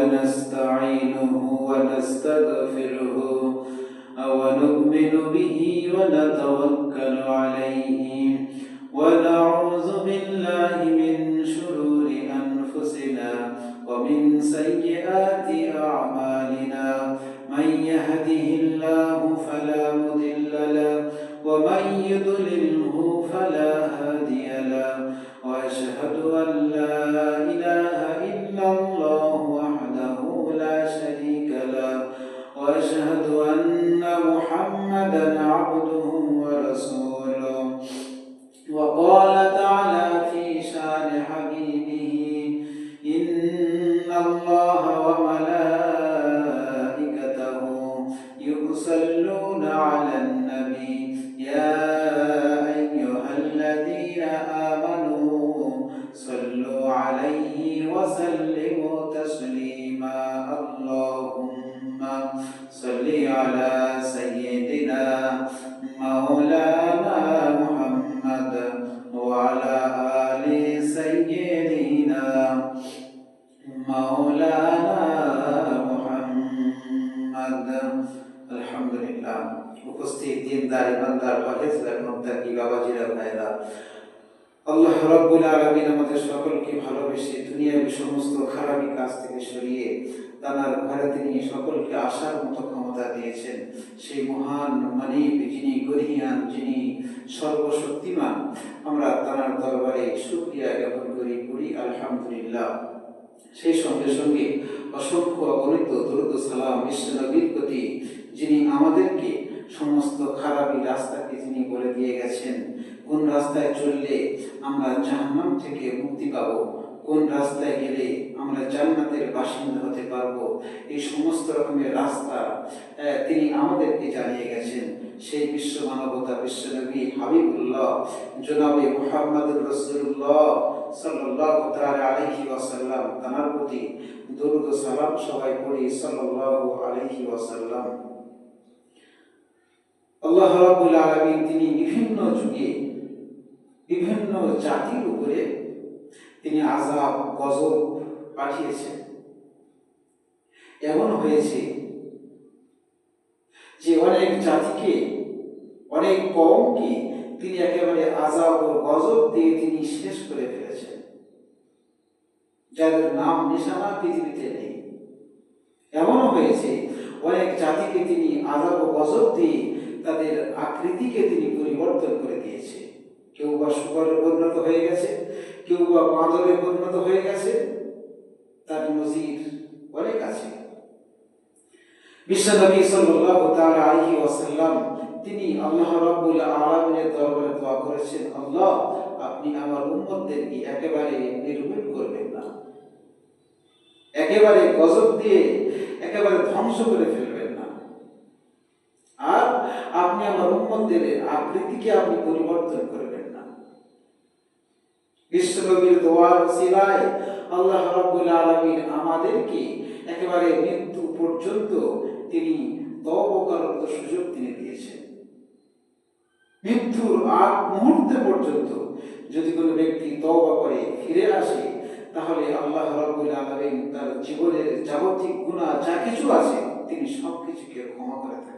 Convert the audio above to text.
ونستعينه ونستغفره ونؤمن به ونتوكل عليه ونعوذ بالله من شرور أنفسنا ومن سيئات أعمالنا من يهده الله فلا مضل له ومن يضلله فلا هادي له وأشهد أن لا إله إلا الله وحده لا شريك له وأشهد أن محمدا عبده ورسوله وقال تعالى في شان حبيبه إن الله وملائكته يصلون على النبي يا أيها الذين آمنوا صلوا عليه وسلموا تسليما اللهم صل على سيدنا مولانا محمد وعلى آل سيدنا مولانا محمد আলহামদুলিল্লাহ। উপস্থিত দিনদার ইমানদার পরহেজগার মুত্তাকি বাবাজিরা ভাইরা, আল্লাহ রাব্বুল আলামিন আমাদের সকলকে ভালোবেসে দুনিয়ার সমস্ত খারাপি কাজ থেকে সরিয়ে তার ঘরে তিনি সকলকে আসার মতো ক্ষমতা দিয়েছেন। সেই মহান মালিক যিনি গরিয়ান, যিনি সর্বশক্তিমান, আমরা তার দরবারে শুকরিয়া জ্ঞাপন করি আলহামদুলিল্লাহ। সেই সঙ্গে সঙ্গে অসংখ্য অগণিত দরুদ সালাম বিশ্ব নবীর প্রতি, যিনি আমাদেরকে সমস্ত খারাপি রাস্তাকে যিনি বলে দিয়ে গেছেন, কোন রাস্তায় চললে আমরা জাহান্নাম থেকে মুক্তি পাব, কোন রাস্তায় গেলে আমরা জান্নাতের বাসিন্দা হতে পারবো, এই সমস্ত রকমের রাস্তা তিনি আমাদেরকে জানিয়ে গেছেন। সেই বিশ্ব মানবতা বিশ্বনবী হাবিবুল্লাহ জনাবে মুহাম্মদুর রাসূলুল্লাহ সাল্লাল্লাহু তাআলা আলাইহি ওয়াসাল্লাম, তার প্রতি দরুদ ও সালাম সবাই পড়ি সাল্লাল্লাহু আলাইহি ওয়াসাল্লাম। আল্লাহ রাব্বুল আলামিন তিনি বিভিন্ন যুগে বিভিন্ন জাতির উপরে তিনি আযাব গজব পাঠিয়েছেন। এমন হয়েছে যে অনেক জাতিকে, অনেক কওমকে তিনি একেবারে আযাব ও গজব দিয়ে তিনি শেষ করে ফেলেছেন, যাদের নাম নিশানা পৃথিবীতে নেই। এমন হয়েছে অনেক জাতিকে তিনি আযাব ও গজব দিয়ে তাদের আকৃতিকে তিনি পরিবর্তন করে দিয়েছে। কেউ বা শুকরে পরিণত হয়ে গেছে, কেউ বা বাঁদরে পরিণত হয়ে গেছে, তার নজির অনেক আছে। বিশ্বনবী সাল্লাল্লাহু তাআলা আলাইহি ওয়াসাল্লাম তিনি আল্লাহ রাব্বুল আলামিনের দরবারে দোয়া করেছেন, আল্লাহ আপনি আমার উম্মতদেরকে একেবারে নির্মূল করবেন না, একেবারে গজব দিয়ে একেবারে ধ্বংস করে ফেলবেন না, আর আপনি আমার উম্মতদের আকৃতিকে আপনি পরিবর্তন করবেন না। বিশ্বনবীর দোয়ার ওসিলায় আল্লাহ রাব্বুল আলামিন আমাদেরকে একেবারে মৃত্যু পর্যন্ত তিনি তওবা করার সুযোগ তিনি দিয়েছেন। মৃত্যুর আগ মুহূর্তে পর্যন্ত যদি কোনো ব্যক্তি তওবা করে ফিরে আসে, তাহলে আল্লাহ রাব্বুল আলামিন তার জীবনের যাবতীয় গুনাহ যা কিছু আছে তিনি সবকিছুকে ক্ষমা করে থাকেন।